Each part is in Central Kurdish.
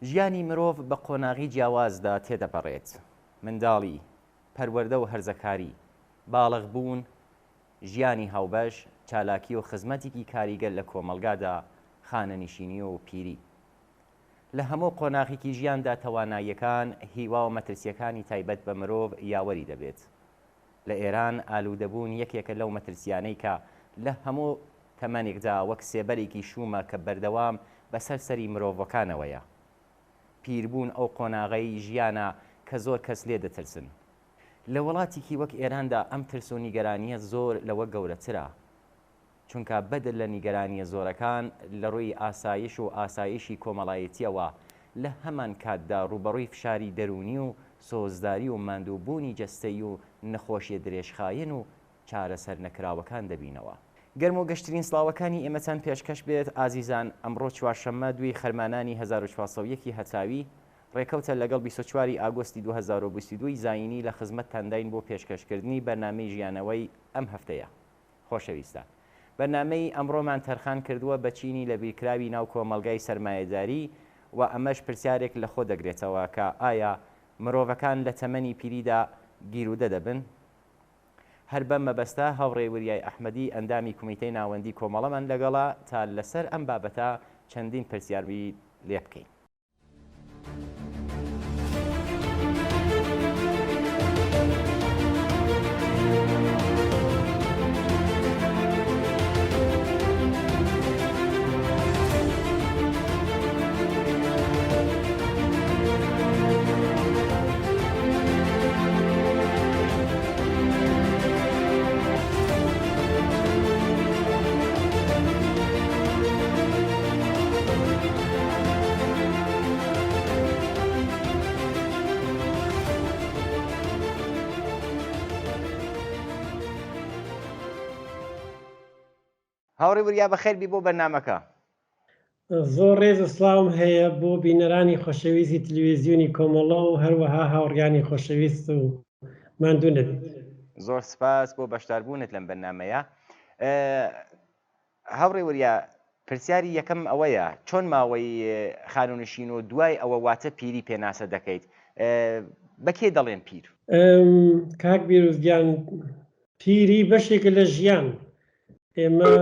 ژیانی مرۆڤ بە قۆناغی جیاوازدا تێدەپەڕێت. منداڵی، پەروەردە و هەرزەکاری، باڵغ بوون، ژیانی هاوبەش، چالاکی و خزمەتێکی کاریگەر لە کۆمەلگادا، خانەنشینی و پیری. لە هەموو قۆناغێکی ژیاندا تواناییەکان، هیوا و مەترسیەکانی تایبەت بە مرۆڤ یاوەری دەبێت. لە ئێران ئالوودەبوون یەکێکە لەو مەترسیانەی کە لە هەموو تەمەنێکدا وەک سێبەرێکی شومە کە بەردەوام بەسەر سەری مرۆڤەکانەوەیە. پیربوون ئەو قۆناغەی ژیانە کە زۆر کەس لێ دەترسن. لە وڵاتێکی وەک ئێراندا ئەم ترس و نیگەرانیە زۆر لەوە گەورەترە، چونکە بەدل لە نیگەرانیە زۆرەکان لە ڕووی ئاسایش و ئاسایشی کۆمەڵایەتیەوە لە هەمان کاتدا ڕوبەڕووی فشاری دەرونی و سۆزداری و ماندووبوونی جەستەیی و نەخۆشیە درێژخایەن و چارەسەر نەکراوەکان دەبینەوە. گەرم و گەشترین سڵاوەکانی ئێمەتان پێشکەش بێت ئازیزان. ئەمڕۆ چوارشەممە دوی خەرمانانی 1401 هەتاوی ڕێکەوتە لەگەڵ 24 ئاگۆستی 2022 زاینی لە خزمەتتان داین بۆ پێشکەشکردنی بەرنامەی ژیانەوەی ئەم هەفتەیە. خۆشەویستان، بەرنامەی ئەمڕۆمان تەرخان کردووە بە چینی لە بیرکراوی ناو کۆمەلگای سەرمایەداری و ئەمەش پرسیارێک لە خۆ دەگرێتەوە کە ئایا مرۆڤەکان لە تەمەنی پیریدا گیرودە دەبن؟ هەر بەم مەبەستە هاوڕێی وریای ئەحمەدی ئەندامی کومیتەی ناوەندی کۆمەڵەمان لەگەڵا تا لەسەر ئەم بابەتە چەندین پرسیاربی لێ بکەین. هاوڕێی وریا بەخێربی بۆ بەرنامەکە. زۆر ڕێز و سلااوم هەیە بۆ بینەرانی خۆشەویستی تلویزیۆنی کۆمەڵە و هەروەها هاوڕیانی خۆشەویست و ماندوو نەبێت. زۆر سپاس بۆ بەشداربوونت لەم بەرنامەیە. هاوڕێی وریا، پرسیاری یەکەم ئەوەیە، چۆن ماوەی خانوونشین و دوای ئەوە واتە پیری پێناسە دەکەیت؟ بەکێ دەڵێن پیر؟ کاک بیرۆزگیان، پیری بەشێکە لە ژیان. ئێمە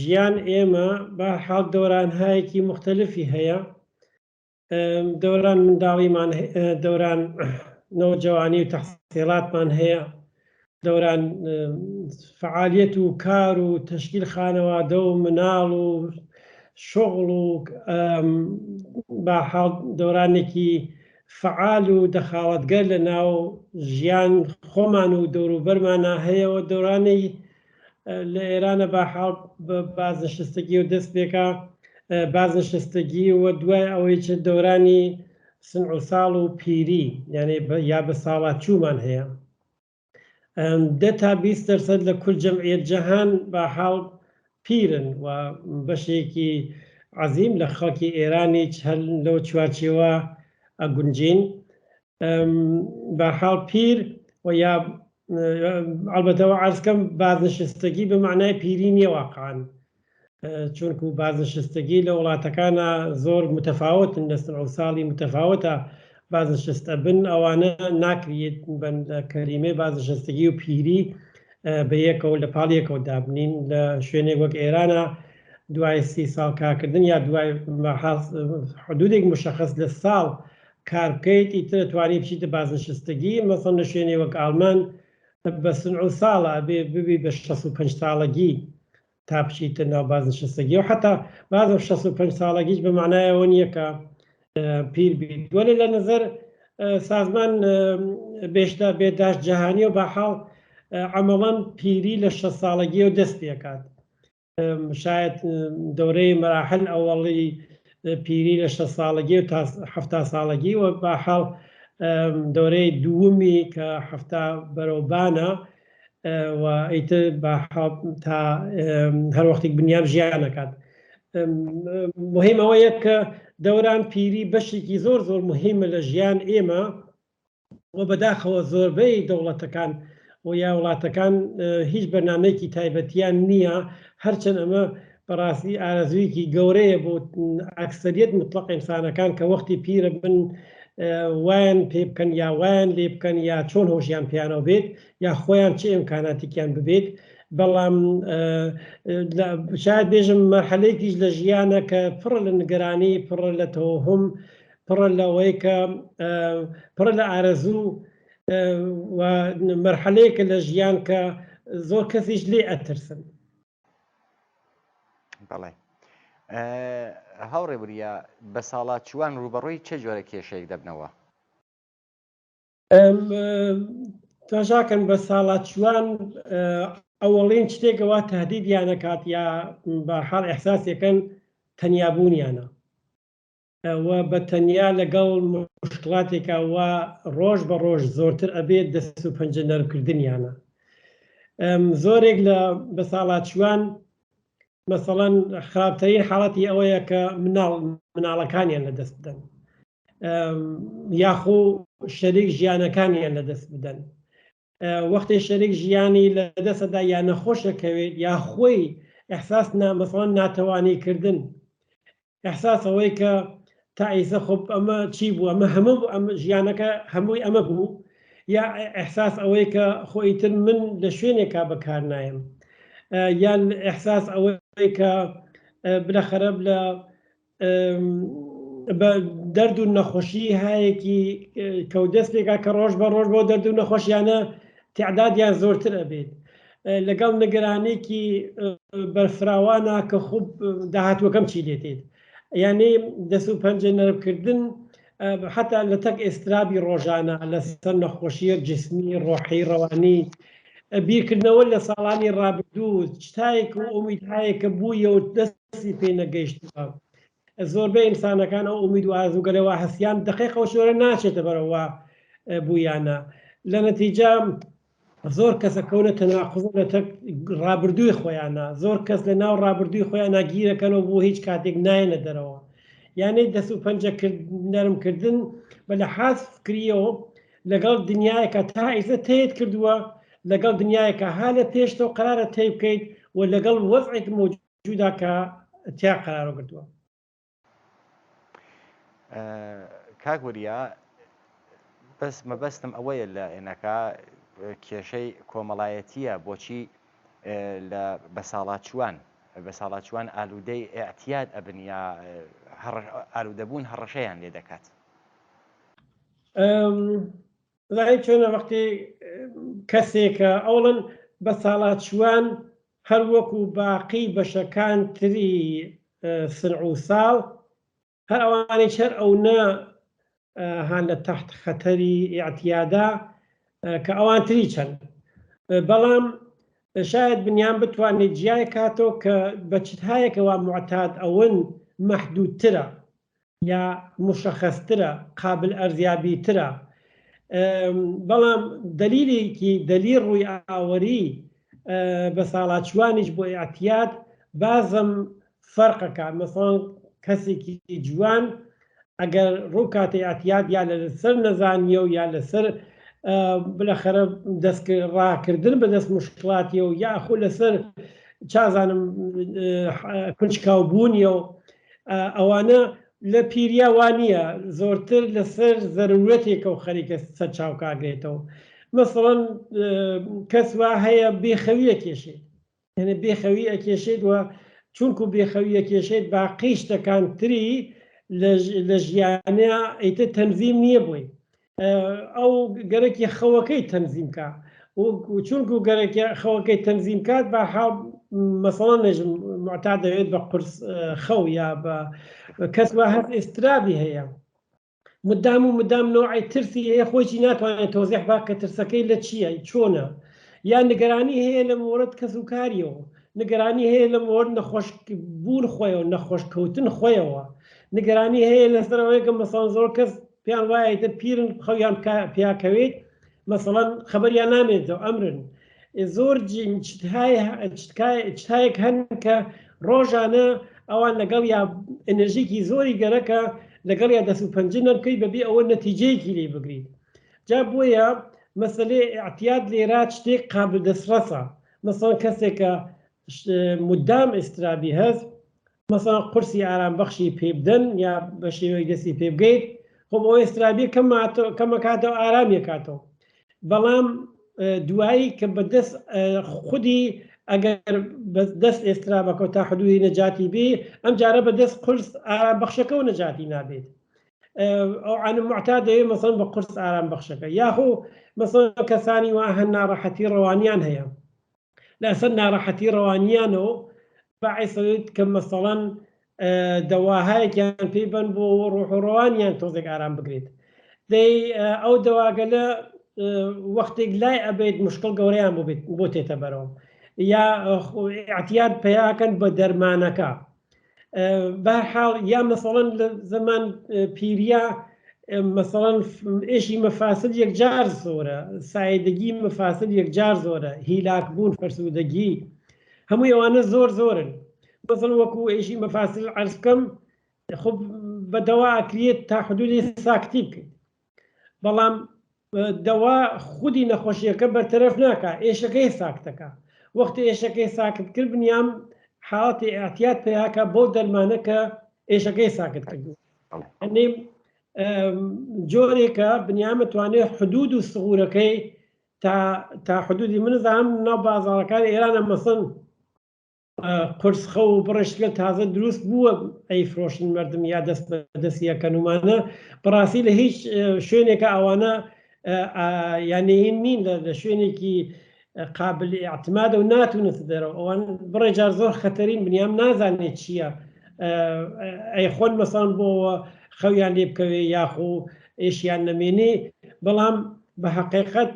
ژیان بەحاڵ دەورانهایەکی مختلفی هەیە. دەوران منداڵیمان، دەوران نەوجەوانی و تەحسیڵاتمان هەیە، دەوران فعالیت و کار و تەشکیل خانەوادە و مناڵ و شغڵ و بەحاڵ دەورانێکی فعال و دەخاڵەتگەر لە ناو ژیان خۆمان و دەوروبەرمانە هەیەەوە. دەورانی لە ئێرانە بەحاڵ بازنشستگی و دەست پێکە بازنشستگی و دوای ئەوەی چ دەورانی سنع و ساڵ و پیری، یعنی یا بە ساڵات چوومان هەیە. 10 تا 20% لە کول جەمعیەت جەهان بەحاڵ پیرن و بەشێکی عەزیم لە خەڵکی ئێرانی هەر لەو چوارچێوە ئەگونجین. بەحاڵ پیر و یا ئەلبەتەوە عەرزکەم بازنشستگی بە معنای پیری نییە واقعاً، چونکو بازنشستگی لە وڵاتەکانە زۆر متەفاوتن، لە سنع و ساڵی متەفاوتە بازنشستە بن. ئەوانە ناکرێت بە کەلیمەی بازنشستگی و پیری بە یەکەوە لە پاڵ یەکەوە دابنین. لە شوێنێک وەک ئێرانە دوای 30 ساڵ کارکردن یا دوای حدودێک مشخص لە ساڵ کار بکەیت ئیتر توانێت بچیتە بازنشستگی. مەسەڵەن لە شوێنێک وەک ئاڵمان بە سنع و ساڵە ببی بە 65 ساڵەگی تا بچیتە ناو بازنشستگی و حتا بازم 65 ساڵەگیش بە معنایەوە نییە کە پیر بیت. وەلی لە نظر سازمان بێداشت جەهانی و بەحاڵ عەمەڵەن پیری لە 60 ساڵەگیەوە دەست پێکات. شاید دەورەی مەراحل ئەوەڵی پیری لە 60 ساڵەگی و تا 70 ساڵەگی و بەحاڵ دەورەی دووەمی کە 70 بەرەوبانە و ئیتر تا هەر وەختێک بنیام ژیانەکات. مهم ئەوەیە کە دەوران پیری بەشێکی زۆر زۆر مهمە لە ژیان ئێمە و بەداخەوە زۆربەی دەوڵەتەکان و یا وڵاتەکان هیچ بەرنامەیەکی تایبەتیان نییە، هەرچەند ئەمە بەڕاستی ئارەزوویەکی گەورەیە بۆ ئەکسەریەت مطلق ئینسانەکان کە وەختی پیرە بن وایان پێ بکەن یا وایان لێ بکەن یا چۆن هۆشیان پیانەوە بێت یا خۆیان چه ئیمکاناتێکیان ببێت. بەڵام شاید بێژم مەرحەلەیەکیش لە ژیانە کە پڕ لە نیگەرانی، پڕ لە تەوهم، پڕ لەوەی کە پڕ لە ئارەزوو و مەرحەلەیەکە لە ژیان کە زۆر کەسیش لێ ئەترسن. بەڵێ هاوڕێ بریە بە ساڵات چوان ڕوبەڕووی چه جۆرە کێشەیەک دەبنەوە؟ تۆژاکەن بە ساڵات چوان ئەوەڵین شتێکەوە تهدیدیان نەکات یا بەحاڵ ئەحساسێکەن تەنیابوونیانە و بە تەنیا لەگەڵ مشکلاتێکە وە ڕۆژ بە ڕۆژ زۆرتر ئەبێت دەست و پەنجە نەرمکردنیانە. زۆرێک لە بە ساڵات چوان مەسەڵەن خراپترین حاڵەتی ئەوەیە کە مناڵەکانیان لەدەست بدەن یاخۆ شەریک ژیانەکانیان لەدەست بدەن. وەختی شەریک ژیانی لەدەستەدا یا نەخۆشەکەوێت یا خۆی ئەحساس مەسەڵەن ناتەوانیکردن، ئەحساس ئەوەی کە تا ئیسە خۆب ئەمە چی بوو، ئەمە هەموو ئەم ژیانەکە هەمووی ئەمە بوو، یا ئەحساس ئەوەی کە خۆیتر من لە شوێنێکا بەکار نایم، یان ئەحساس ئەوەی کە بلەخەرە لە دەرد و نەخۆشی هەیەکی کەوتدەست پێکا کە ڕۆژ بە ڕۆژ بۆ دەرد و نەخۆشیانە تعدادیان زۆرتر ئەبێت لەگەڵ نیگەرانێکی بەرفراوانە کە خوب داهاتوەکەم چی لێتێت. یعنی دەست و پەنجە نەرمکردن حتا لە تەک ئێسترابی ڕۆژانە لەسەر نەخۆشیە جسمی، ڕۆحی، ڕەوانی، بیرکردنەوە لە ساڵانی ڕابردوو شتایەک و ئومیدهایەکە بوویە و دەستی پێ نەگەیشتووە. زۆربەی ئینسانەکان ئەو ئومید و ئازوگەرەوە هەستیان دقیقەوە شۆرە ناچێتە بەرەوە بوویانە. لە نەتیجە زۆر کەسە کەونە تەناقض لە تەک ڕابردووی خۆیانە، زۆر کەس لە ناو ڕابردووی خۆیان ناگیرەکەنەوە بۆ هیچ کاتێک نایەنە دەرەوە. یعنی دەست و پەنجە نەرمکردن بە لەحاز فکریەوە لەگەڵ دنیایەکە تا ئیسە تێت کردووە، لەگەڵ دنیایەکە ها لە پێشتەوە قرارە تێی بکەیت و لەگەڵ وەزعێک موجودا کە تیا قرارە کردووە. کاک وریە بەس مەبەستم ئەوەیە لە ئێنەکە کێشەی کۆمەڵایەتیە بۆچی لە بەساڵاتچوان ئالوودەی ئەعتیاد ئەبن یا ئالوودەبوون هەڕەشەیان لێ دەکات. چۆنە وەختی کەسێکە ئەوڵن بەساڵاتچوان هەر وەکو باقی بەشەکان تری سنع و ساڵ هەر ئەوانەی هەر ئەو نە هان لە تەحت خەتەری ئیعتیادا کە ئەوان تری چەند، بەڵام شاید بنیان بتوانێت جیای کاتەوە کە بە چتهایەکەوە معتاد ئەوەن مەحدودترە یا مشەخەسترە، قابل ئەرزیابیترە. بەڵام دلیلێکی دلیل ڕووی ئاوەری بە ساڵاتچوانیش بۆ ئیعتیاد بازم فەرقەکە. مەسەڵەن کەسێکی جوان ئەگەر ڕوو کاتێ ئیعتیاد یا لەسەر نەزانیە و یا لەسەر بلەخەرە دەست ڕاکردن بە دەست مشکلاتیە و یاخۆ لەسەر چازانم کنجکاوبوونیە و ئەوانە لە پیریا وانە زۆرتر لەسەر زەرورەتێکە و خەریکە سەر چاوکاگرێتەوە. مەسەڵەن کەس وا هەیە بێخەویە کێشێت، یعنی بێخەوی ئەکێشێت و چونکو بێخەویە کێشێت باقی شتەکان تری لە ژیانە ئەیتە تەنزیم نییە بووی ئەو گەرەکی خەوەکەی تەنزیمکە و چونکو گەرەکی خەوەکەی تەنزیم کات بە مەسەڵەن نەژم معتاد دەوێت بە قورس خەو یا بە کەس وە هەست ئێسترابی هەیە مدام و مدام نوعی ترسی هەیە خۆی ناتوانێت تۆزیح با کە ترسەکەی لە چییە چۆنە، یان نیگەرانی هەیە لە مۆرد کەس و کاریەوە، نیگەرانی هەیە لە مۆرد نەخۆشبوون خۆیەوە، نەخۆشکەوتن خۆیەوە، نیگەرانی هەیە لەسەرەوەیکە مەسەڵەن زۆر کەس پێیان وایە پیرن خەویان پیاکەوێت مەسەڵەن خەبەریان نامێتەوە ئەمرن. زۆر چتایەک هەن کە ڕۆژانە ئەوان لەگەڵ یا ئەنەرژیکی زۆری گەرەکە لەگەڵ یا دەست و پەنجە نەرکەی بەبێ ئەوە نەتیجەیەکی لێ بگریت. جا بۆیە مەسەلەی ئیعتیاد لێرات شتێک قابل دەستڕەسە. مەسەڵەن کەسێکە مدام ئێسترابی هەست مەسەڵەن قورسی ئارامبەخشی پێ بدەن یا بە شێوەی دەستی پێ بگەیت خۆ بۆ ئێسترابی کەمەکاتەوە ئارامیەکاتەوە بەڵام دوایی کە بەدەست خودی ئەگەر دەست ئێسترابەکە تا حدودی نەجاتی بێ ئەم جارە بەدەست قرس ئارامبەخشەکە و نەجاتی نابێت ئەو عالم معتادەوێ مەسەڵەن بە قرس ئارامبەخشەکە یاخۆ مەسەڵەن کەسانی وا هەن ناڕەحەتی ڕەوانیان هەیە لەسەر ناڕەحەتی ڕەوانیانەوە باعثەوێت کە مەسەڵەن دەواهایەکیان پێی بن بۆ ڕۆح و ڕەوانیان تۆزێک ئارام بگرێت ئەو دەواگەلە وەختێک لای ئەبێت مشکل گەورەیان بۆ تێتە بەرەوە یا احتیاط پێیاکەن بە دەرمانەکە بەرحاڵ یا مەسەڵەن لە زەمان پیریا مەسەڵەن ئێشی مەفاسد یەکجار زۆرە سایدەگی مەفاسد یەکجار زۆرە هیلاکبوون فەرسوودەگی هەمووی ئەوانە زۆرن مەسەڵەن وەکو ئێشی مەفاسد عەرز بکەم خۆ بەدەوا ئەکرێت تا حدودی ساکتی بکەیت بەڵام دەوا خودی نەخۆشیەکە بەرتەرەف ناکە ئێشەکەی ساکتەکە وەختی ئێشەکەی ساکت کرد بنیام حاڵەتی ئاحتیاط پێیاکە بۆ دەرمانەکە ئێشەکەی ساکت کردو ئەنێ جۆرێکە بنیامە توانێت حدود و سغورەکەی تا حدودی منزانم ناو بازاڕەکانی ئێرانە مەسەڵەن قورسخە و بڕشتگە تازە دروست بووە ئەیفرۆشن مردم یا دەست بەدەستی ئەکەنومانە بەڕاستی لە هیچ شوێنێکە ئەوانە یانەیە نین لە شوێنێکی قابل اعتماد و ناتونێت دەرەوە ئەوان بڕێجار زۆر خەتەرین بنیام نازانێت چییە ئەیخۆن مەسەڵەن بۆ خەویان لێ بکەوێ یاخۆ ئێشیان نەمێنێ بەڵام بە حقیقەت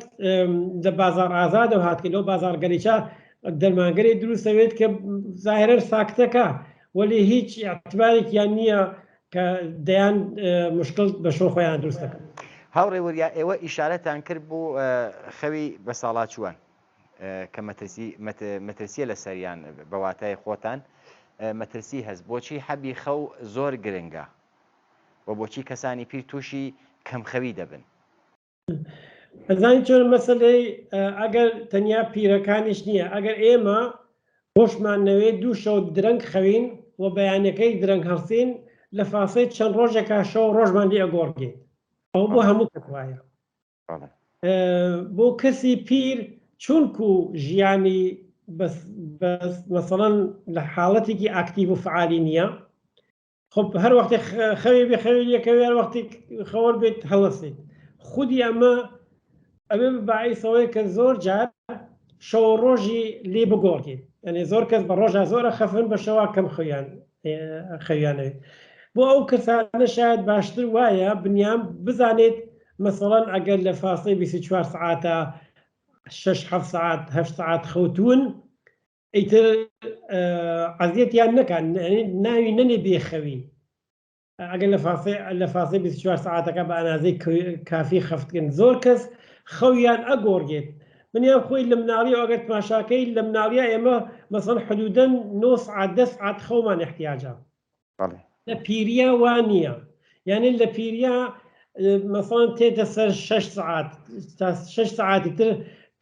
لە بازار ئازادە و هاتکە لەو بازارگەریچە دەرمانگەری دروستەوێت کە زاهرەر ساکتەکە وەلی هیچ اعتبارێکیان نییە کە دەیان مشکل بە شۆ خۆیان دروست دەکەن. هاوڕێ وەریا ئێوە ئیشارەتان کرد بۆ خەوی بە ساڵاچووان کە مەترسیە لە سەریان بەواتای خۆتان مەترسی هەست بۆچی حەبی خەو زۆر گرنگە و بۆچی کەسانی پیر تووشی کەمخەوی دەبن؟ ئەزانی چۆن مەسەلەی ئەگەر تەنیا پیرەکانیش نییە ئەگەر ئێمە خۆشمان نەوێت دوو شەو درەنگ خەوین و بەیانەکەی درەنگ هەڵسین لە فاسەی چەند ڕۆژێکا شەو ڕۆژمان لێ ئەگۆڕگێت ئەو بۆ هەموو کەوایە بۆ کەسی پیر چونکو ژیانی مەسەڵەن لە حاڵەتێکی ئاکتیڤ و فعالی نییە خب هەر وەختی خەوی بێ خەوی یەکەوێ هەر وەختی خەوەر بێت هەڵەسێت خودی ئەمە ئەبێ بەعیسەوەی کە زۆر جار شەو ڕۆژی لێ بگۆڕێت یعنی زۆر کەس بە ڕۆژە زۆرە خەفن بە شەوا کەم خەویانەوێت بۆ ئەو کەسانە شاید باشتر وایە بنیام بزانێت مەسەڵەن ئەگەر لە فاصلەی 24 سعاتە 6-7 سعات 8 سعات خەوتون ئیتر عەزیەتیان نەکەن ناوی نەنێ بێخەوی ئەگەر لە فاصلەی 24 سعاتەکە بە ئەنازەی کافی خەفتکن زۆر کەس خەویان ئەگۆڕگێت منیان خۆی لە مناڵی ئەگەر تماشاکەی لە مناڵیە ئێمە مەسەڵەن حدودەن 9 سعات 10 سعات خەومان احتیاجە لە پیریا وان نییە یعنی لە پیریا مەسەڵەن تێتە سەر 6 سعات تا 6 سعاتی تر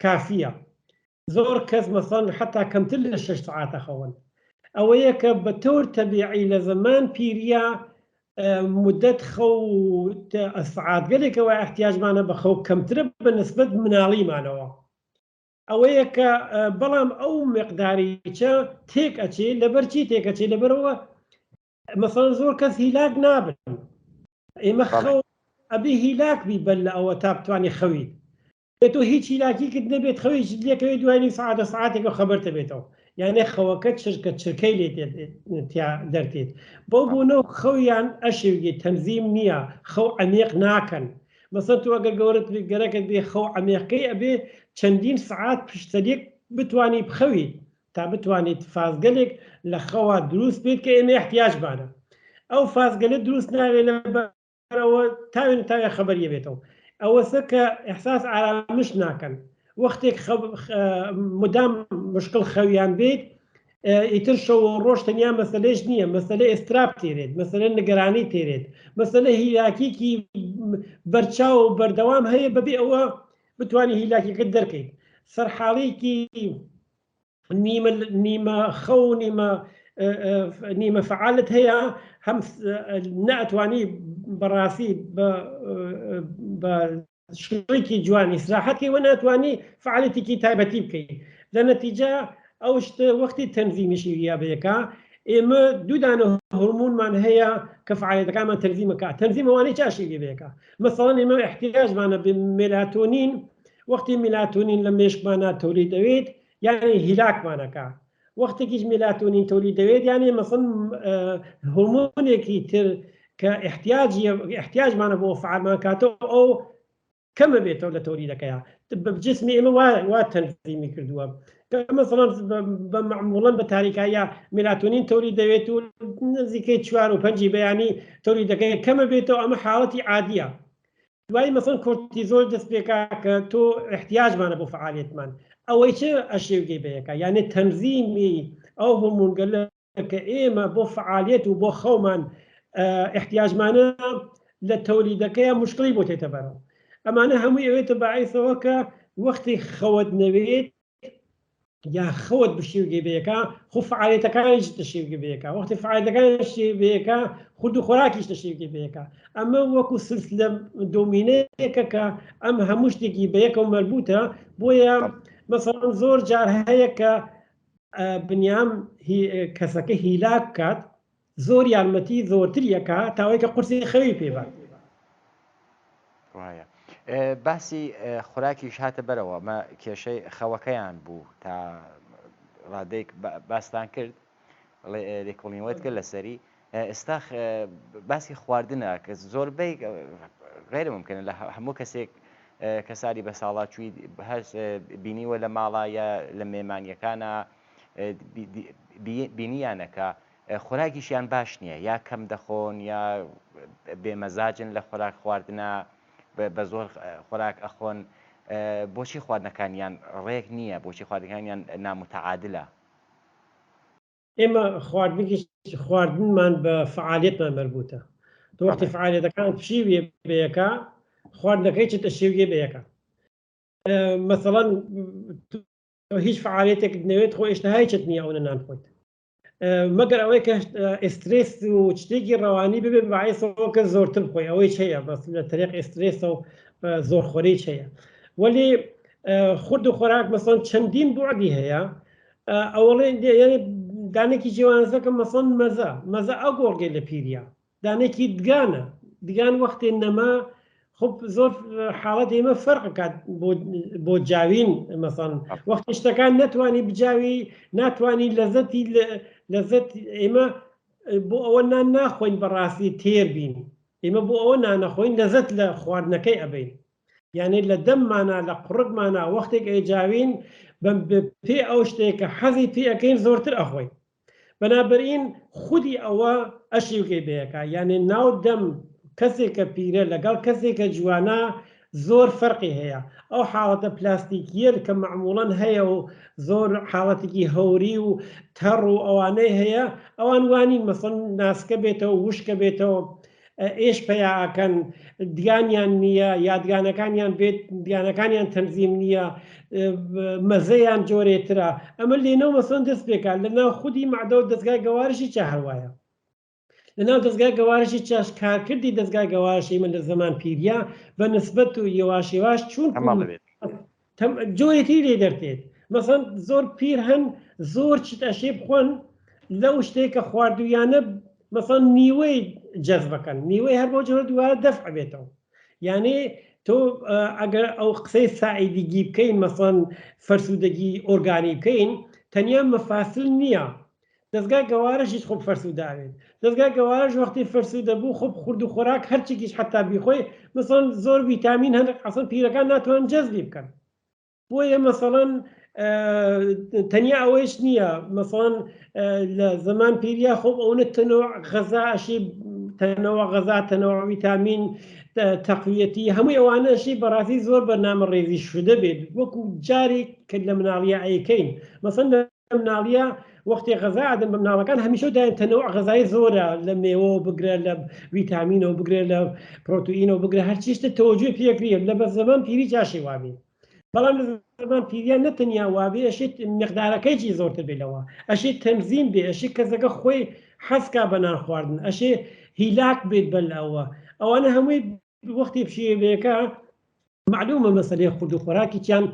کافیە زۆر کەس مەسەڵەن حتا کەمتر لە 6 سعاتە خەون ئەوەیە کە بە تۆر تەبیعی لە زەمان پیریا مدت خەو سعات گەلێکەوە احتیاجمانە بە خەو کەمترە بە نسبەت مناڵیمانەوە ئەوەیە کە بەڵام ئەو مقداریچە تێک ئەچێ لەبەرچی تێکەچێ لەبەرەوە مەسەڵەن زۆر کەس هیلاک نابن ئێمە خەو ئەبێ هیلاک بی بەر لە ئەوە تا بتوانێ خەویت تۆ هیچ هیلاکی کرد نەبێت خەوی لێکەوەی دوای سعاتە سعاتێکە خەبەرتە بێتەوە یانێ خەوەکە چرکە چرکەی لێ دەرتێت بۆ بوونەوە خەویان ئەشێوگێت تەنزیم نییە خەو عەمیق ناکەن مەسەڵەن تۆ ئەگەر گەورەت گەرەکەت بێ خەو عەمیقەکەی ئەبێ چەندین سعات پشتەرێک بتوانی بخەویت تا بتوانیت فازگەلێک لە خەوا دروست بێت کە ئێمە احتیاجمانە ئەو فازگەلە دروست ناوێت لەبەرەوە تاوێن تاوێ خەبەریە بێتەوە ئەوەسە کە ئەحساس ئارامش ناکەن وەختێک مدام مشکل خەویان بێت ئیتر شەو ڕۆژ تەنیا مەسەلەش نییە مەسەلە ئێستراب تێرێت مەسەلە نیگەرانی تێرێت مەسەلە هیلاکیکی بەرچاو و بەردەوام هەیە بەبێ ئەوە بتوانانی هیلاکیەکەت دەرکەیت سەرحاڵەیەکی نیمە خەو نیمە فعالت هەیە هەم ناتوانی بەڕاستی بە شڕێکی جوانی سراحەتی و ناتوانی فعالەتێکی تایبەتی بکەیت لە نەتیجە ئەو شتە وەختی تەنزیمیشی یابەیەەکە ئێمە دوودانە هورمونمان هەیە کە فعالەتەکانمان تەنزیمەکە تەنزیمەوانەی چاشی بێکە مەسەڵەن ئێمە احتیاجمانە مێلاتۆنین وەختی میلاتۆنین لە مێشکمانە تۆلید دەوێت یعنی هیلاکمانەکە وەختێکیش میلاتۆنین تۆلید دەوێت یعنی مەسەڵ هورمونێکی تر کە احتیاجمانە بۆ فعالمان کاتەوە ئەو کەمە بێتەوە لە تۆلیدەکەیە جسمی ئێمە وا تەنزیمی کردووە مثلا معموڵەن بە تاریکایە میلاتۆنین تۆلید دەوێت و نزیکەی 4 و 5 بەیانی تۆلیدەکەی کەمە بێتەوە ئەمە حاڵەتی عادیە دوای مەسەن کۆرتیزۆل دەست پێکا کە تۆ احتیاجمانە بۆ فعالیتمان ئەوەی چه ئەشێوگەی بەیەکە یعنی تەنزیمی ئەو هورمونگەلە کە ئێمە بۆ فعالیت و بۆ خەومان احتیاجمانە لە تۆلیدەکەیە مشکلی بۆ تێتە بەرەوە ئەمانە هەمووی ئەوێتە باعثەوە کە وەختی خەوت نەوێت یا خەوت بشێوگەی بەیەکە خو فعالیتەکانیش تەشێوگەی بەیەکە وەختی فعالیتەکانیش بەیەکە خورد و خۆراکیش تەشێوگەی بەیەکە ئەمە وەکو سلسلە دۆمینەیەکە کە ئەم هەموو شتێکی بەیەکە و مەربوتە بۆیە مەسەڵەن زۆر جار هەیە کە بنیام کەسەکە هیلاک کات زۆر یارمەتی زۆرتریەکە تاوای کە قورسی خەوی پێبات وایە باسی خوراکیش هاتە بەرەوە مە کێشەی خەوەکەیان بوو تا ڕادێک باستان کرد لێکۆڵینەوەت کرد لەسەری ئێستا باسی خواردنە کە زۆربەی غێرە ممکنە لە هەموو کەسێک کەساری بە ساڵاتچووی هەست بینیوە لە ماڵە یا لە مێمانیەکانە بینیانەکە خۆراکیشیان باش نییە یا کەم دەخۆن یا بێمەزاجن لە خۆراک خواردنە بە زۆر خۆراک ئەخۆن بۆچی خواردنەکانیان ڕێک نییە بۆچی خواردنەکانیان نامتەعادلە ئێمە خواردنمان بە فعالیتمان مەربوتە تۆ وەختی فعالیتەکان پشی بەیەکە خواردنەکەی چتە شێوگێ بەیەکە مەسەڵەن هیچ فعالیتێک نەوێت خۆ ئێشتەهای چت نییە ئەوە نانخۆیت مەگەر ئەوەی کە ئسترس و شتێکی ڕەوانی ببێ باعثەوە کە زۆرتر بخۆی ئەوەی هەیە بەس لە طریق ئسترسە و زۆرخۆری هەیە وەلی خورد و خۆراک مەسەڵەن چەندین بوعدی هەیە ئەوڵێ دانێکی جیوانەکە مەسەڵەن مەزە ئەگۆڕگەی لە پیرە دانێکی دگان وەختێ نەما خب زۆر حاڵەت ئێمە فەرقکات بۆ جاوین مەسەڵەن وەختی شتەکان نەتوانی بجاوی ناتوانی لەزەت ئێمە بۆ ئەوە نان ناخۆین بەڕاستی تێر بین ئێمە بۆ ئەوە نانەخۆین لەزەت لە خواردنەکەی ئەبین یعنی لە دەممانە لە قوڕکمانە وەختێک ئەجاوین پێ ئەو شتێکە حەزی پێ ئەەکەین زۆرتر ئەخۆین بەنابەرئین خودی ئەوە ئەشیوکەی بەیەکە یعنی ناو دەم کەسێکە پیرە لەگەڵ کەسێکە جوانە زۆر فەرقی هەیە ئەو حاڵەتە پلاستیکیە کە معموڵەن هەیە و زۆر حاڵەتێکی هەوری و تەڕ و ئەوانەی هەیە ئەوان وانی مەسەڵەن ناسکە بێتەوە وشکە بێتەوە ئێش پەیاکەن دیانیان نییە یادگانەکانیان بێت دیانەکانیان تەنزیم نییە مەزەیان جۆرێترە ئەمە لێنەوە مەسەڵەن دەست پێکە لەناو خودی مەعدە و دەستگای گەوارشی چا هەروایە لەناو دەستگای گەوارشی چاش کارکردی دەستگای گەوارشی من لە زەمان پیریا بە نسبەت و یێواشێواش چون جۆرێتی لێ دەرتێت مەسەڵەن زۆر پیر هەن زۆر چت ئەشێ بخۆن لەو شتێکە خواردویانە مەسەڵەن نیوەی جەزبەکەن نیوەی هەر بۆ جۆرە دووارە دەفع بێتەوە یعنی تۆ ئەگەر ئەو قسەی ساعیدیگی بکەین مەسەڵەن فەرسوودەگی ئۆرگانی بکەین تەنیا مەفاسل نییە دەستگای گەوارشیش خۆب فەرسووداوێت دەستگای گەوارش وەختی فەرسوودە بوو خۆب خورد و خۆراک هەرچێکیش حتا بیخۆی مەسەڵەن زۆر ڤیتامین هەن ئەسڵ پیرەکان ناتوانن جەزبی بکەن بۆیە مەسەڵەن تەنیا ئەوەیش نییە مەسەڵەن لە زەمان پیریا خۆب ئەوە تەنەوە غەزا ئەشی تەنەوە غەزا تەنەوە ڤیتامین تەقویەتی هەمووی ئەوانەشی بەڕاستی زۆر بەرنامە ڕێزی شودە بێت وەکو جارێک کە لە مناڵیە ئەیکەین مەسەڵەن لە مناڵیە وەختی غەزا ئادەم بە مناڵەکان هەمیشە دایم تەنەوە غەزای زۆرە لە مێوە بگرە لە ڤیتامینەوە بگرێت لە پرۆتئینەوە بگرە هەرچی شتە تەوەجوی پێکرێت لە بە زەمان پیری جاشی وابێت بەڵام لە زەمان پیریان نەتەنیا وابێ ئەشێت مقدارەکەیی زۆرتر بێتەوە، ئەشێت تەنزیم بێ، ئەشێ کەسەکە خۆی حەسکا بە نان خواردن، ئەشێ هیلاک بێت بەل ئەوانە هەمووی وەختی پشیوەیەەکە معلومە مەسەلەی خورد و خۆراکییان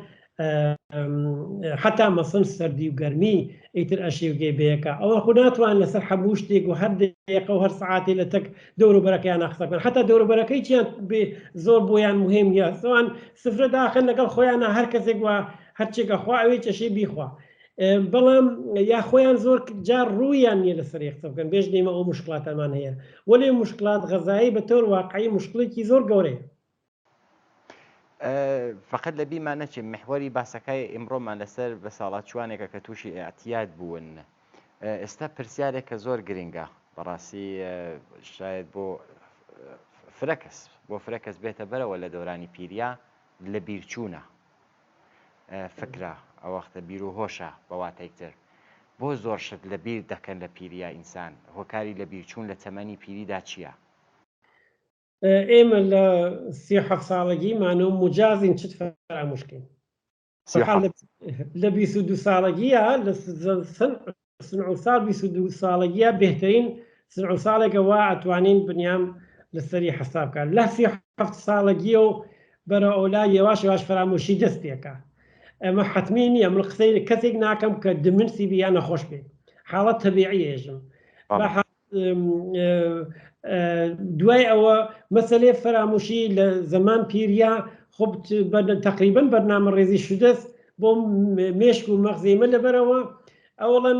حتا مەسن سەردی و گەرمی ئیتر ئەشێوگەی بەیەەکە ئەوە خو ناتوان لەسەر هەموو شتێک و هەر دقیقە و هەر سعاتی لە تەک دەوروبەرەکەیان ناخسەکەن حتا دەوروبەرەکەی چیان بێ زۆر بۆیان مهم نیە سوان سفرە داخن لەگەڵ خۆیانە هەر کەسێک وە هەرچێکە خوا ئەوەی چەشێ بیخوا بەڵام یا خۆیان زۆر جار ڕوویان نیە لەسەر قسە بکەن بێژ دێمە ئەو مشکلاتەمان هەیە وەلێ مشکلات غەزایی بە تۆر واقعی مشکلێکی زۆر گەورەیە. فقط لە بیمان نەچێت محوەری باسەکەی ئمڕۆمان لەسەر بە ساڵات چوانێکە کە تووشی ئاعتیاد بوون ئێستا پرسیارێکە زۆر گرنگە بەڕاستی شاید بۆ فرەکەس بێتە بەرەوە لە دەورانی پیریا لە بیرچوونە فکرە ئەو وەختە بیر و هۆشە بەواتەیتر بۆ زۆر شت لە بیر دەکەن لە پیریا ئینسان هۆکاری لە بیرچوون لە تەمەنی پیریدا چییە؟ ئێمە لە 37 ساڵگیمان و مجازین چت فراموشکەین لە 22 ساڵگیە لە ساڵ 22 ساڵگیە بهترین ساڵێکە وا ئەتوانین بنیام لەسەری حسابکە لە 37 ساڵگیە و بەرە ئەولا یێواش یواش فراموشی دەست پێکە ئەمە حتمی نییە من قسەی کەسێک ناکەم کە دمنسی بیان نەخۆش بێت حاڵەت تەبیعی هێژم دوای ئەوە مەسلەی فراموشی لە زەمان پیریا خب تقریبا بەرنامە ڕێزی شودەست بۆ مێشک و مەغزیمە لەبەرەوە ئەوڵەن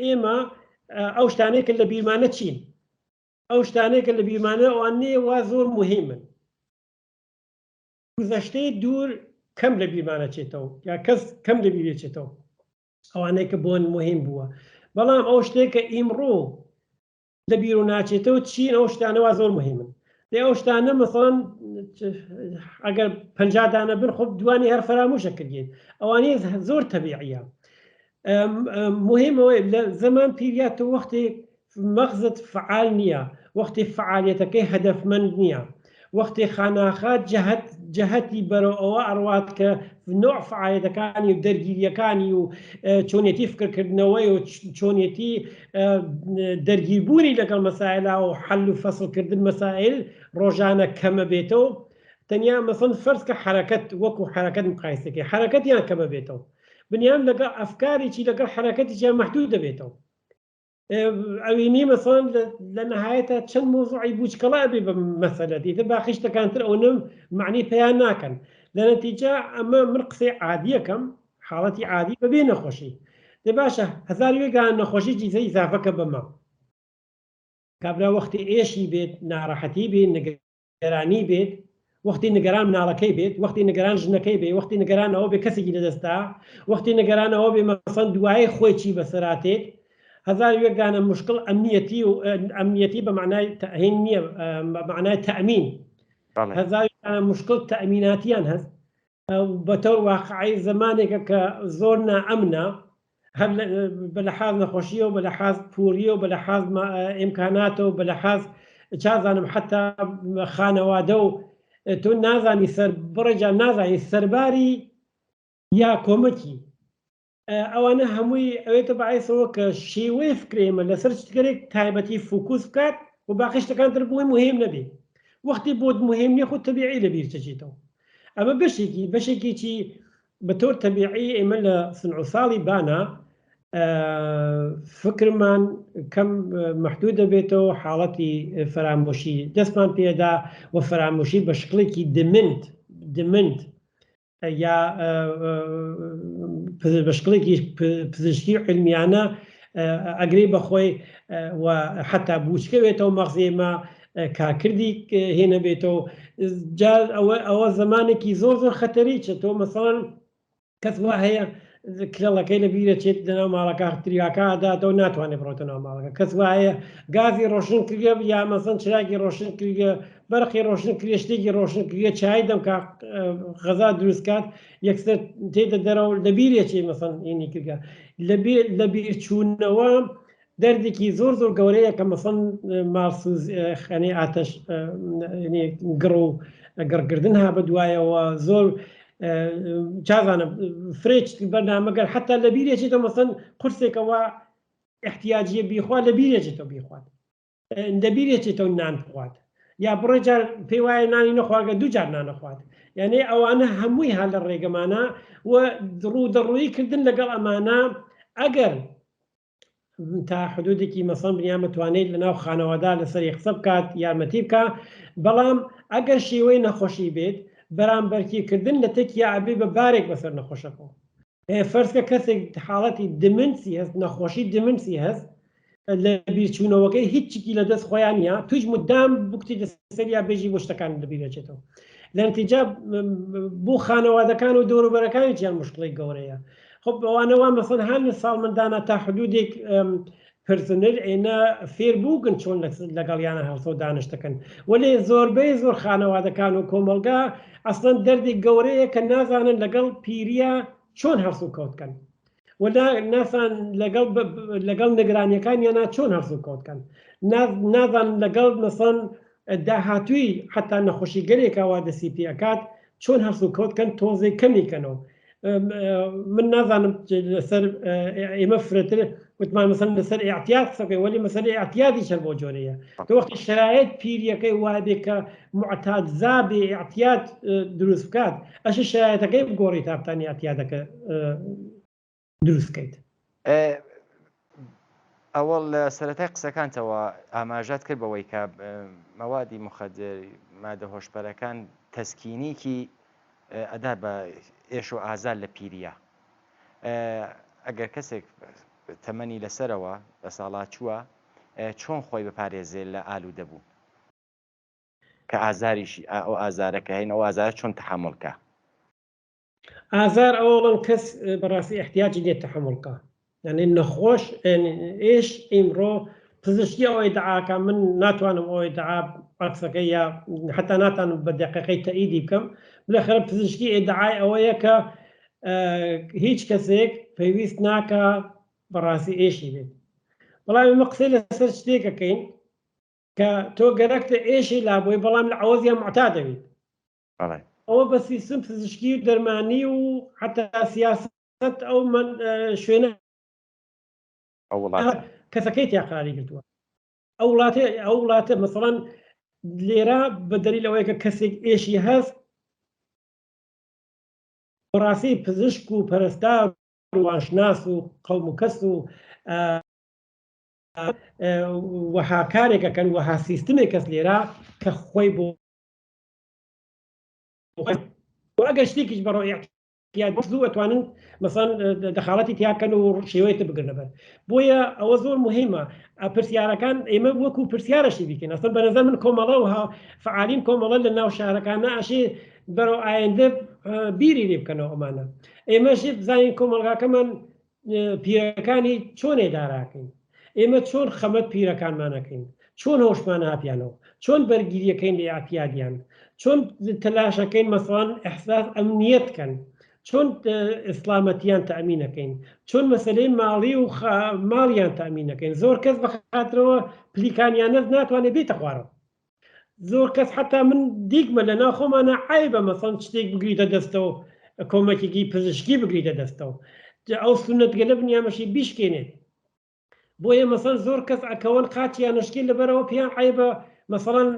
ئێمە ئەو شتانێکە لە بیرمانە چین ئەو شتانێکە لە بیرمانە ئەوان نییە وا زۆر مهمن گوزەشتەی دوور کەم لە بیرمانە چێتەوە یا کەس کەم لە بیرێ چێتەوە ئەوانەیە کە بۆن مهم بووە بەڵام ئەو شتێکە ئیمڕۆ لە بیر و ناچێتەوە چین ئەو شتانەوە زۆر مهمن دێ ئەو شتانە مەسەڵەن ئەگەر 50 دانە بن خۆ دوانی هەر فراموشە کردێت ئەوانەیە زۆر تەبیعیە مهمەوەی لە زەمان پیریات وەختی مەغزت فعال نییە وەختی فعالیەتەکەی هەدەفمەند نییە وەختی خاناخات جەهەتی بەرەو ئەوە ئەڕوات کە نوع فعالیەتەکانی و دەرگیریەکانی و چۆنیەتی فکرکردنەوەی و چۆنیەتی دەرگیربوونی لەگەڵ مەسائلە و حل و فەسڵکردن مەسائل ڕۆژانە کەمە بێتەوە تەنیا مەسەڵەن فەرز کە حرەکەت وەکو حرەکەت مقایسەکەی حرەکەتیان کەمە بێتەوە بنیام لەگەڵ ئەفکارێکی لەگەڵ حرەکەتیان مەحدود دەبێتەوە ئەوینی مەسەڵەن لە نەهایەتە چەند مۆزوعی بوچکەڵا بێ بە مەسەلەتی تر باخیشتەکانتر ئەو نم معنی پێیان ناکەن لە نەتیجە ئەمە من قسەی عادیەکەم حاڵەتی عادی بەبێ نەخۆشی دێ باشە هەزار وێگان نەخۆشی جیزە ئیزافەکە بەمە کابرا وەختی ئێشی بێت ناڕەحەتی بێت نگەرانی بێت وەختی نگەران مناڵەکەی بێت وەختی نگەران ژنەکەی بێت وەختی نگەرانەوە بێ کەسێکی لەدەستا وەختی نگەرانەوە بێ مەسەڵەن دوایە خۆیی بەسەراتێت هزار وێگانە مشکل ئەمنیەتی و ئەمنیەتی بە معنای تەهین نییە معنای تەمین هزار مشکل تەمیناتیان هەست بەتەور واقعی زمانێکە کە زۆر نائەمنە هەر بە لەحاز نەخۆشیە و بە لەحاز پووریە و بە لەحاز ئیمکاناتەوە بە لەحاز چازانم حتا خانەوادە و تۆ نازانی سەر بڕێجان نازانی سەرباری یا کۆمەکی ئەوانە هەمووی ئەوێتە بەعیسەوە کە شێوەی فکرێمە لەسەر شتێک تایبەتی فوکوس بکات و باقی شتەکانتر بۆی مهم نەبێ وەختی بۆت مهم نیە خۆ تەبیعی لە بیر چەچێتەوە ئەمە بەشێکێکی بە تۆر تەبیعی ئێمە لە سنع و ساڵی بانە فکرمان کەم مەحدود دەبێتەوە حاڵەتی فرامۆشی دەستمان پێدا و فرامۆشی بە شکڵێکی دمنت یا بەشکڵێکی پزیشکی علمیانە ئەگری بەخۆی و حتا بوچکەوێتەوە مەغزێمە کارکردی هێنە بێتەوە ئەوە زمانێکی زۆر خەتەری چێت تۆ مەسەڵەن کەس وا هەیە کلەڵەکەی لە بیرە چێت لەناو ماڵەکە تریاکە داتەوە ناتوانێت بڕۆتە ناو ماڵەکە کەس وایە گازی ڕۆشن کردە یا مەسەن چراکی ڕۆشن کردە بەرقی ڕۆشن کردە شتێکی ڕۆشن کردە چای دەمکە غەزا دروستکات یەکسەر تێدە دەرەوە لە بیرێکی مەسەن هێنی کردە لە بیر چوونەوە دەردێکی زۆر گەورەیە کە مەسەن ماسوز خەنێ ئاتەش گڕ و گڕکردن ها بە دوایەوە زۆر چازانە فرێچ بەرنامەگەر حتا لە بیرێکێتەوە مەسەن قورسێکەوە احتیاجیە بیخوا لە بیرێکێتەوە بیخوات لە بیرێکێتەوە نان بخوات یا بڕێجار پێی وایە نانی نەخواگە دوو جار نانەخوات یعنی ئەوانە هەمووی ها لە ڕێگەمانە و ڕوو دەڕووی کردن لەگەڵ ئەمانە ئەگەر تا حدودێکی مەسەڵ بنیامە توانێت لە ناو خانەوەدا لەسەری قسە بکات یارمەتی بکە بەڵام ئەگەر شێوەی نەخۆشی بێت بەرامبەرکیکردن لە تێکیا ئەبێ بە بارێک بەسەر نەخۆشەکەەوە فەرزکە کەسێک حاڵەتی دمنسی هەست نەخۆشی دمنسی هەست لە بیرچوونەوەکەی هیچی لە دەست خۆیان نیە توش مدام بکتی لەسەریا بێژی بۆ شتەکان لەبیرێتێتەوە لە نتیجە بۆ خانەوادەکان و دەوروبەرەکانیان مشکڵی گەورەیە خب ئەوانەوە مەسەن هەر لە ساڵمەندانە تا حدودێک پرسنل ئێنە فێربووگن چۆن لەگەڵیانە هەڵسە و دانیشتەکەن وەلێ زۆربەی زۆر خانەوادەکان و کۆمەلگا ئەسڵەن دەردی گەورەیە کە نازانن لەگەڵ پیریە چۆن هەرس و کەوتکەن ولا ناسان لەگەڵ نگرانیەکانیانە چۆن هەرس و کەوتکەن نازان لەگەڵ مەسەن داهاتووی حتا نەخۆشیگەرێکەوە دەسی پێکات چۆن هەرس و کەوتکەن تۆزەی کەمیکەنەوە من نازانم لەسەر ئێمە فرەتر وتمان مەسەن لەسەر ئاحتیات سەکەی وەلی مەسەر ئاحتیاتی شەر بۆ جۆرەیە تۆ وەختی شرایط پیریەکەی وابێ کە معتاد زابێ ئاحتیات دروست بکات ئەش شرایەتەکەی بگۆڕی تاپتانی ئاحتیاتەکە دروستکەیت ئەوەڵ لە سەرەتای قسەکانتەوە ئاماژات کرد بەوەی کە مەوادی مخدر مادە هۆشبەرەکان تەسکینیکی ئەدا بە ئێش و ئازار لە پیریە ئەگەر کەسێک تەمەنی لەسەرەوە بە ساڵات چووە چۆن خۆی بپارێزێ لە ئالوودەبوو کە ئازاریشی ئەو ئازارەکە هەین ئەو ئازار چۆن تەحمڵکە ئازار ئەوڵم کەس بەڕاستی احتیاجی لێت تەحمڵکە یعنی نەخۆش ئێش ئیمڕۆ پزیشکی ئەوەی دعاکە من ناتوانم ئەوەی دعا عکسەکەی یا حتا ناتوانم بە دقیقەی تەئیدی بکەم بالاخره پزیشکی ئێدعای ئەوەیە کە هیچ کەسێک پێویست ناکە بەڕاستی ئێشی بێت بەڵام ئێمە قسەی لەسەر شتێکەکەین کە تۆ گەرەکتە ئێشی لابۆی بەڵام لە ئەوەزیان معتادەویت ئەوە بە سیستم پزیشکی و دەرمانی و حتا سیاست ئەو من شوێنە کەسەکەی تیاقراری کردووە ئەو وڵاتە مەسەڵەن لێرە بە دەلیل ئەوەیە کە کەسێک ئێشی هەست بەڕاستی پزیشک و پەرستار و وانشناس و قەوم و کەس و وەها کارێکەکەن وەها سیستمێک کەس لێرە کە خۆی بۆ ئەگەر شتێکیش بەڕۆی زوو ئەتوانن مەسەن دەخاڵەتی تیاکەن و شێوەیەتە بگرنە بەر بۆیە ئەوە زۆر مهمە پرسیارەکان ئێمە وەکو پرسیارەشی بیکەین ئەسڵ بە نەزەر من کۆمەڵە و فعالین کۆمەڵە لە ناو شارەکانە ئەشێ بەرەو ئایندە بیری لێ بکەنەوە ئەمانە ئێمەشی بزانین کۆمەڵگاکەمان پیرەکانی چۆن ئێداراکەین ئێمە چۆن خەمەت پیرەکانمانەکەین چۆن هۆشمان هاپیانەوە چۆن بەرگیریەکەین لە ئاپیادیان چۆن تەلاشەکەین مەسەڵەن ئەحساس ئەمنیەتکەن چۆن ئیسلامەتیان تەئمینەکەین چۆن مەسەلەی ماڵی و ماڵیان تەئمینەکەین زۆر کەس بەخاترەوە پلیکانیانەت ناتوانێت بێتە خوارەوە زۆر کەس حتا من دیگمە لە ناو خۆمانە عیبە مەسەڵەن شتێک بگریتە دەستەوە کۆمەکێکی پزیشکی بگریتە دەستەوە ئەو سونەتگەلە بنیامەشی بیشکێنێت بۆیە مەسەڵەن زۆر کەس ئەکەون قاچیان نشکێت لەبەرەوە پێیان عیبە مەسەڵەن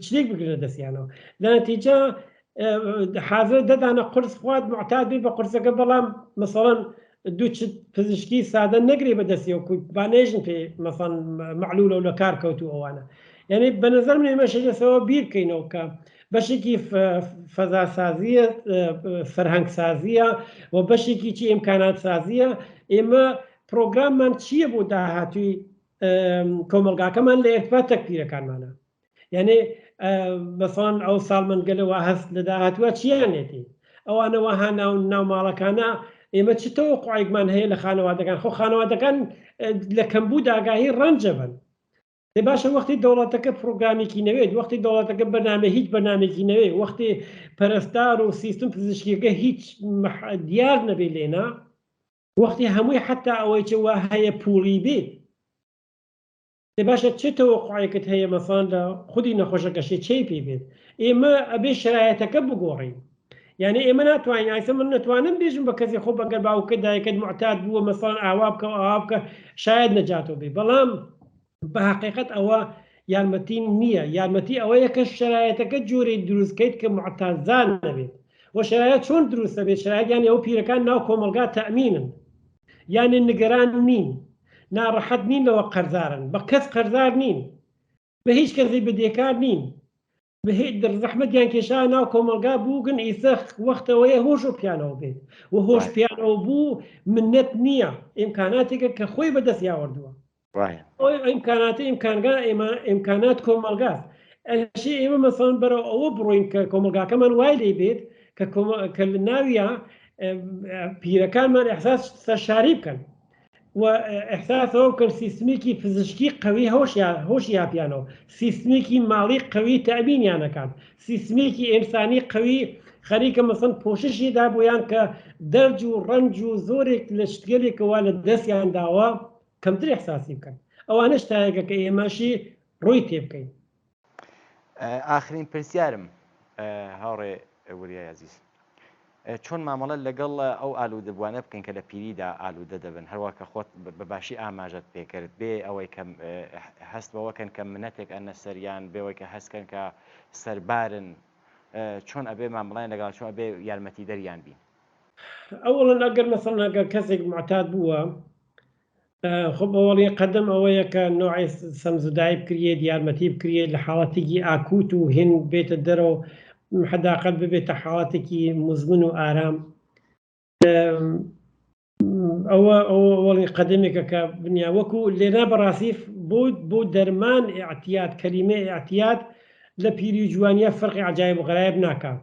شتێک بگرێتە دەستیانەوە لە نەتیجە حاضر دەدانە قرس خوات معتاد بێ بە قرسەکە بەڵام مەسەڵەن دوو چت پزیشکی سادە نەگرێ بەدەستیەوە بانێژن پێ مەسەڵەن معلولە و لە کار کەوتو ئەوانە یعنی بە نەزەر من ئێمەشە لەسەوە بیر بکەینەوە کە بەشێکی فەزاسازیە فەرهەنگسازیە و بەشێکی چی ئیمکانات سازیە ئێمە پرۆگراممان چییە بۆ داهاتووی کۆمەلگاکەمان لە ئێرتباطە پیرەکانمانە یعنی مەسەڵەن ئەو ساڵمەنگەلەوە هەست لە داهاتووە چیانێتی ئەوانەوە ها ناو ماڵەکانە ئێمە چ تەوەقوعێکمان هەیە لە خانەوادەکان خۆ خانەوادەکان لە کەمبوو داگاهی ڕەنجە بن دێ باشە وەختی دەوڵەتەکە پرۆگرامیکی نەوێت وەختی دەوڵەتەکە بەنامە هیچ بەنامێکی نەوێ وەختی پەرستار و سیستم پزیشکیەکە هیچ دیار نەبێ لێنا وەختی هەمووی حتا ئەوەی چ وا هەیە پوڵی بێت دێ باشە چ تەوەقوعێکت هەیە مەسەڵەن لە خودی نەخۆشەکەشی چی پێ بێت ئێمە ئەبێ شرایەتەکە بگۆڕین یعنی ئێمە ناتوانین ئایسە من نتوانم بێژم بە کەسی خۆ بەگەر باوکە دایکت معتاد بووە مەسەڵەن ئاوا بکە و ئاوا بکە شاید نەجاتەوە بێ بەڵام بە حقیقەت ئەوە یارمەتی نییە یارمەتی ئەوەیە کە شرایەتەکە جۆرەی دروستکەیت کە معتازان نەبێت و شرایەت چۆن دروستە بێت شرایەت یان ئەو پیرەکان ناو کۆمەلگا تەئمینن یانی نیگەران نین ناڕەحەت نین لەوە قەرزارن بە کەس قەرزار نین بە هیچ کەسی بەدێکار نین زەحمەتیان کێشا ناو کۆمەلگا بووگن ئیسە وەختەوەیە هۆش و پیانەوە بێت و هۆش پیانەوە بوو منەت نییە ئیمکاناتێکە کە خۆی بەدەست یاوەردووە ئیمکاناتی ئیمکانات کۆمەلگاست ئەشی ئێمە مەسەڵەن بەرەو ئەوە بڕۆین کە کۆمەلگاکەمان وای لێ بێت کە لە ناویە پیرەکانمان ئەحساس سەرشاری بکەن و ئەحساسەوە بکەن سیستمێکی پزیشکی قوی هۆشی یاپیانەوە سیستمێکی ماڵی قوی تەبینیانەکان سیستمێکی ئینسانی قوی خەریکە مەسەڵەن پۆششیدا بۆیان کە دەرج و ڕەنج و زۆرێک لە شتگەلێکەوە لە دەستیان داوە کەمتر ئەحساسی بکەن ئەوانە شتایەکە کە ئێمەشی ڕووی تێ بکەین. ئاخرین پرسیارم هاوڕێ وریای عەزیز چۆن مامەڵە لەگەڵ ئەو ئالوودەبوانە بکەین کە لە پیریدا ئالوودە دەبن هەروە کە خۆت بەباشی ئاماژەت پێکرد بێ ئەوەی کە هەست بەوەکەن کە منەتێک ئەنە سەریان بێەوەی کە هەستکەن کە سەربارن چۆن ئەبێ مامەڵیان لەگەڵ چۆن ئەبێ یارمەتی دەریان بین ئەوڵەن ئەگەر مەسەڵەن ئەگەر کەسێک معتاد بووە خب ئەوڵی قەدەم ئەوەیە کە نوعی سەمزدای بکرێت یارمەتی بکرێت لە حاڵەتێکی ئاکوت و هێن بێتە دەرەوە حداقل ببێتە حاڵاتێکی مزمن و ئارام ئەوەڵی قەدەمێکە کە بنیا وەکو لێنا بەڕاستیف بۆ دەرمان ئاعتیاد کەلیمە ئاعتیاد لە پیری جوانیە فەرقی عجایب و غەرایب ناکات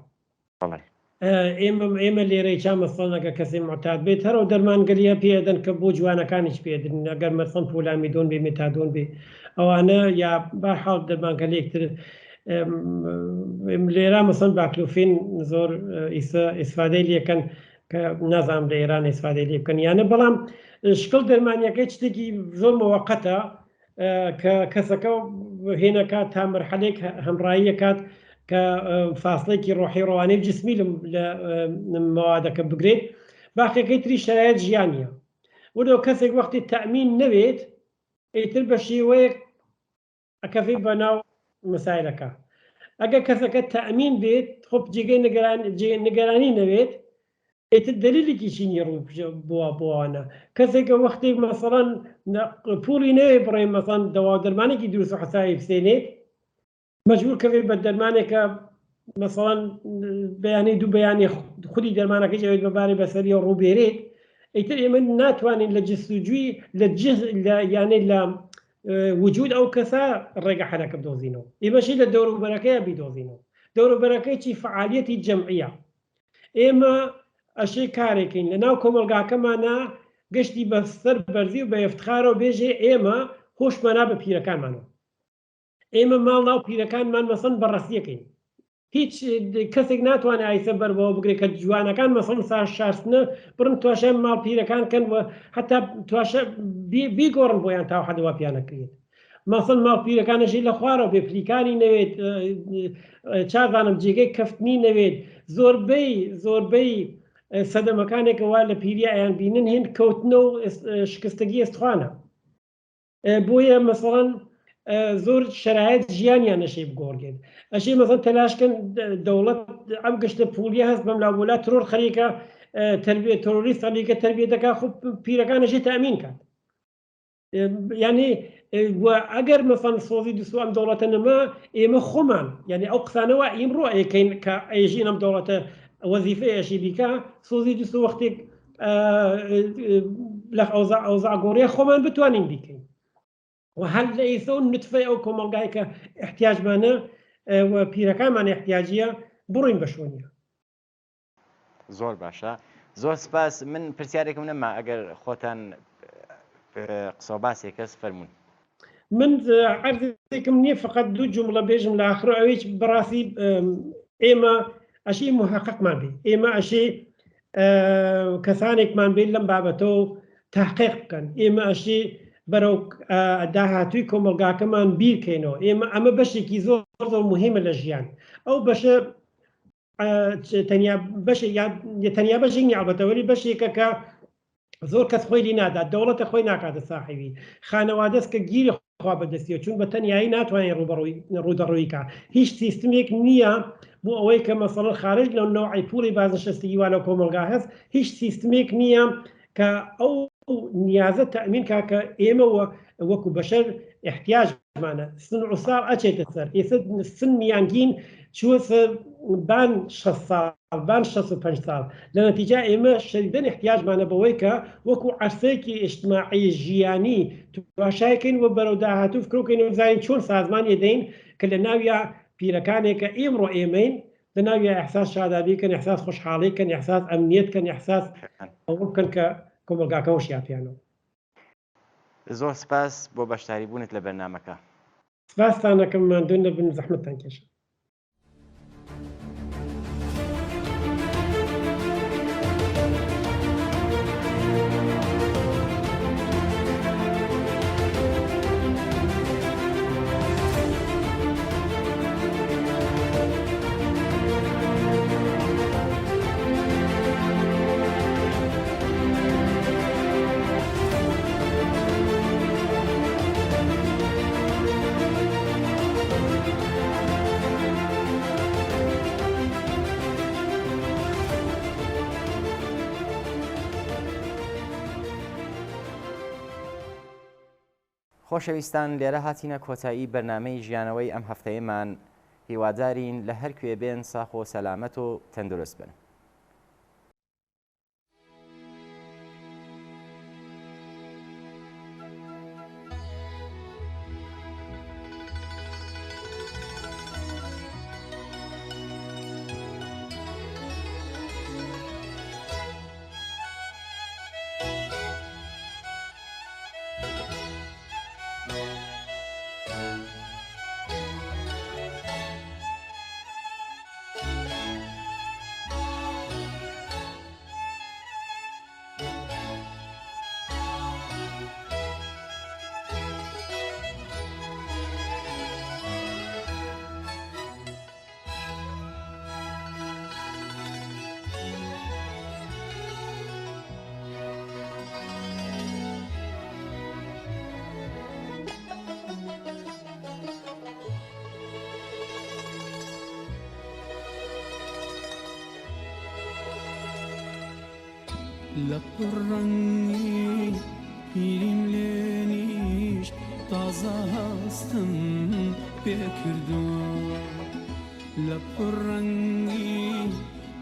ئێمە لێرەی چا مەسەڵەنەکە کەسی معتاد بێت هەرەوە دەرمانگەریە پێدەن کە بۆ جوانەکانیش پێدن ئەگەر مەسەڵەن پۆلامیدۆن بێ مێتادۆن بێ ئەوانە یا بەحاڵ دەرمانگە لێکتر لێرا مەسەڵەن باکلۆفین زۆر ئیسفادەی لێکەن کە نازانم لە ئێران ئیسفادەی لێ بکەن یانە بەڵام شکڵ دەرمانیەکەی شتێکی زۆر مەوەقەتە کە کەسەکە هێنەکات تا مەرحەلێک هەمڕایی کات کە فاصلێکی ڕۆحی ڕەوانەی جسمی لە مەوادەکە بگرێت باقیەکەی تری شرایەت ژیانیە وەرەوە کەسێک وەختی تەئمین نەوێت ئیتر بە شێوەیەک ئەکەفی بەناو مەسایلەکە ئەگەر کەسەکە تەئمین بێت خۆ جێگەی نیگەرانی نەوێت ئیتر دلیلێکی چینی ڕوو بووانە کەسێکە وەختێک مەسەڵەن پوڵی نەوێ بڕێ مەسەڵەن دەوا دەرمانێکی دروست و حەساوی بسێنێت مەجبور کەوێت بە دەرمانێکە مەسەڵەن بەیانی دوو بەیانی خودی دەرمانەکەی ئەوێت بەبارەی بەسەری و ڕووبێرێت ئیتر ئێمە ناتوانین لە جستجووی یانەی لە وجود ئەو کەسە ڕێگە حەلەکە بدۆزینەوە ئێمەشی لە دەوروبەرەکەیە بیدۆزینەوە دەوروبەرەکەی فعالیەتی جەمعیە ئێمە ئەشەی کارێکین لە ناو کۆمەلگاکەمانە گەشتی بە سەر بەرزی و بە ئفتخارەوە بێژێ ئێمە خۆشمەنا بە پیرەکانمانەوە ئێمە ماڵ ناو پیرەکانمان مەسەن بەڕاستیەکەین هیچ کەسێک ناتوانێت ئایسە بەرەوە بگرێت کە جوانەکان مەسەڵ شارستنە بڕن تواشە ماڵ پیرەکان کەن حتا تواشە بیگۆڕن بۆیان تا حەدەوە پیانەکرێت مەسەڵ ماڵ پیرەکانەژی لە خوارەوە بێ پلیکانی نەوێت چازانم جێگەی کەفتنی نەوێت زۆربەی سەدەمەکانێکەوە لە پیریا ئەیان بینن هێن کەوتنە و شکستگی ئەستخوانە بۆیە مەسەڵەن زۆر شرایط ژیانیان نەشێ بگۆڕگێت ئەشی مەسەڵەن تەلاشکەن دەوڵەت ئەم گەشتە پولیە هەست بەم لاوەلا ترۆر خەریکە تەرۆریست خەریکە تەربیە دەکات خۆ پیرەکانەشی تەئمین کات یعنی ئەگەر مەسەڵەن سۆزی دووسوە ئەم دەوڵەتە نەما ئێمە خۆمان یعنی ئەو قسانەوە ئیمڕۆ ئەیکەین کە ئەیژین ئەم دەوڵەتە وەزیفەی ئەشی بیکە سۆزی دووسوە وەختێک لە ئەوزاع گۆڕیە خۆمان بتوانین بیکەین و هەر لە ئیسە و نتفەی ئەو کۆمەلگای کە احتیاجمانە و پیرەکانمان احتیاجیە بڕۆین بە شوێنیە. زۆر باشە زۆر سپاس من پرسیارێکم نەما ئەگەر خۆتان قسە باسێک کەس فەرمون من عەرزێکم نییە فقط دوو جملە بێژم لە ئاخر ئەوەی بەڕاستی ئێمە ئەشی محققمان بێ ئێمە ئەشی کەسانێکمان بێت لەم بابەتەوە تحقیق بکەن ئێمە ئەشی بەرەو داهاتووی کۆمەلگاکەمان بیرکەینەوە ئێمە ئەمە بەشێکی زۆر زۆر مهمە لە ژیان ئەو بەشە تەنیا بەشی نیابەتەوەری بەشێکە کە زۆر کەس خۆی لی نادات دەوڵەتە خۆی ناکاتە ساحوی خانەوادەست کە گیری خوا بەدەستیە چون بە تەنایی ناتوانێت ڕوودەڕوویکە هیچ سیستمێک نییە بۆ ئەوەی کە مەسەڵەن خارج لەو نەوعی پوڵی بازنشستگی وا لە کۆمەلگا هەست هیچ سیستمێک نییە کە ئەو نیازە تەمین کاکە ئێمە وەکو بەشەر احتیاجمانە سن عوساڵ ئەچێتە سەر ئێستا سن میانگین چوە بان 65 ساڵ لە نەتیجا ئێمە شەریدەن احتیاجمانە بەوەی کە وەکو عەرسەیەکی ئیجتیماعی ژیانی تواشایکەین و بەرەو داهاتوو فکرۆکەین و بزانین چۆن سازمان ێدەین کە لە ناویە پیرەکانێکە ئێمڕۆ ئێمەین لە ناویە احساس شادابیکەن احساس خۆشحاڵیکەن احساس ئەمنیەتکەن احساس ئەوە بکەن کە کۆمەلگاکە وشیاتیانەوە. زۆر سپاس بۆ بەشداری بوونت لە بەرنامەکە. سپاستانەکەم ماندوون نەبن زەحمەتتان کێشە. خۆشەویستان لێرە هاتینە کۆتایی بەرنامەی ژیانەوەی ئەم هەفتەیەمان هیوادارین لە هەر کوێ بێن ساخ و سەلامەت و تەندروست بن. لپرنگی پیریم لینیش تازه هستم بکردم لپرنگی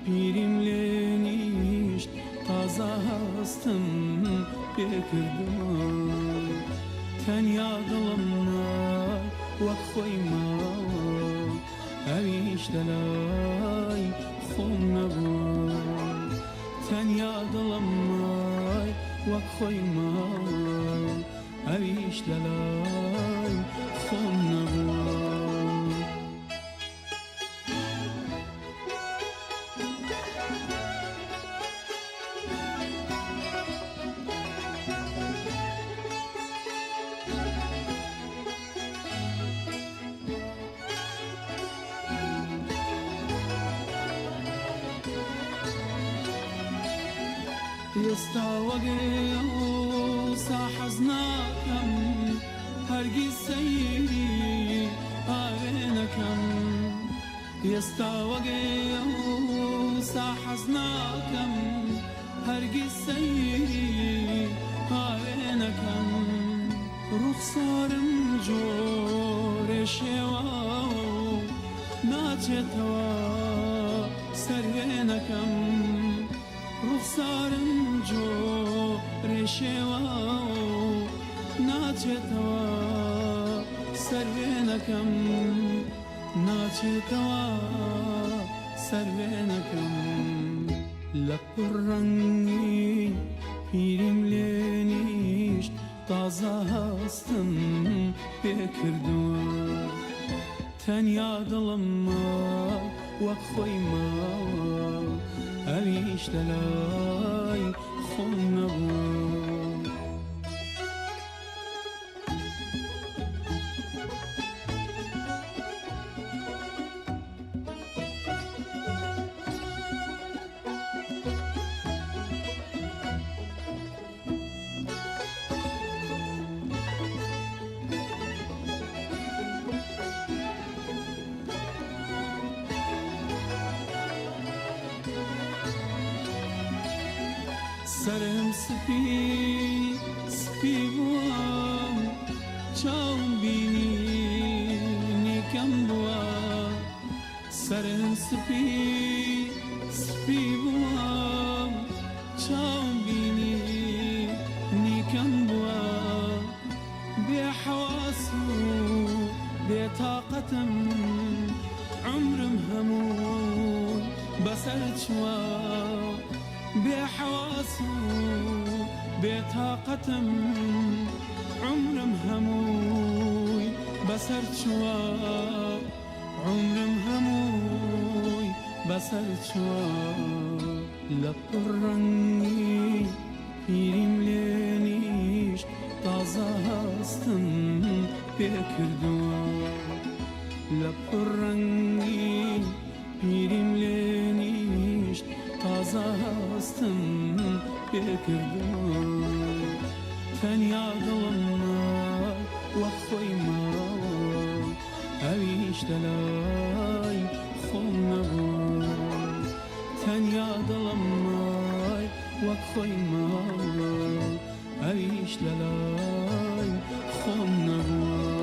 پیریم لینیش تازه هستم بکردم تنیا دلم نای وقت خوی ما همیش دلای خون نبود تنیا دلم مای وەک خۆی ماوە ئەویش لەلای خۆم نەبووە يستوقع ساحزناكم هرقي سيري آغينكم يستوقع ساحزناكم هرقي سيري آغينكم رخصارم جور شواو ناتشتوا سروينكم رخصارم جو رشواو ناچتوا سروينكم ناچتوا سروينكم لپرنگی پیریم لینیش تازه هستم بکردم تنیا دلم وەک خۆی ماوە ئەویش لەلای خۆم نەبووە سرم سپی بوام چاوم بینی نیکم بوام سرم سپی بوام چاوم بینی نیکم بوام بێ حواس و بێ تاقەتم عمرم هەموو بەسەر چوە بێ حواس و بێ تاقەتم عمرم هەمووی بەسەر چوە عمرم هەمووی بەسەر چوە لە پڕڕەنگی پیریم لێ نیشت تازە هەستم پێ کردووە لە پڕڕەنگی پیریم لێ نیشت تازە هەستم پێ کردووە تەنیا دڵم مای وەک خۆی ماوە ئەویش لەلای خۆم نەبووە تەنیا دڵم مای وەک خۆی ماوە ئەویش لەلای خۆم نەبووە